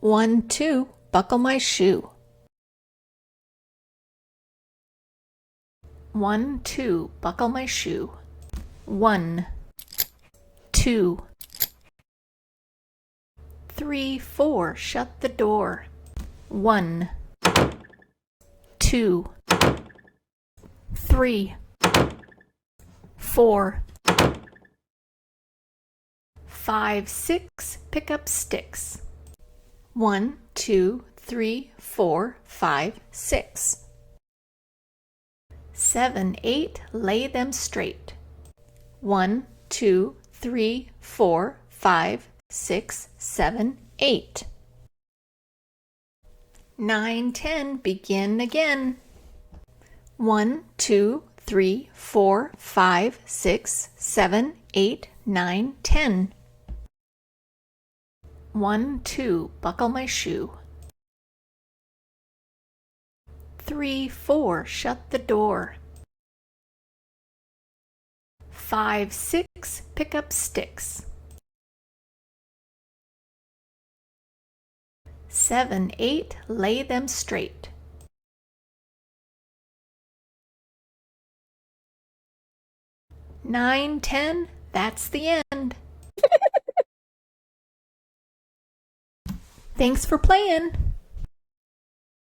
1, 2, buckle my shoe. 1, 2, buckle my shoe. 1, 2, 3, 4, shut the door. 1, 2, 3, 4, 5, 6, pick up sticks. 1, 2, 3, 4, 5, 6. 7, 8, lay them straight. 1, 2, 3, 4, 5, 6, 7, 8. 9, 10, begin again. 1, 2, 3, 4, 5, 6, 7, 8, 9, 10. 1, 2, buckle my shoe. 3, 4, shut the door. 5, 6, pick up sticks. 7, 8, lay them straight. 9, 10, that's the end. Thanks for playing.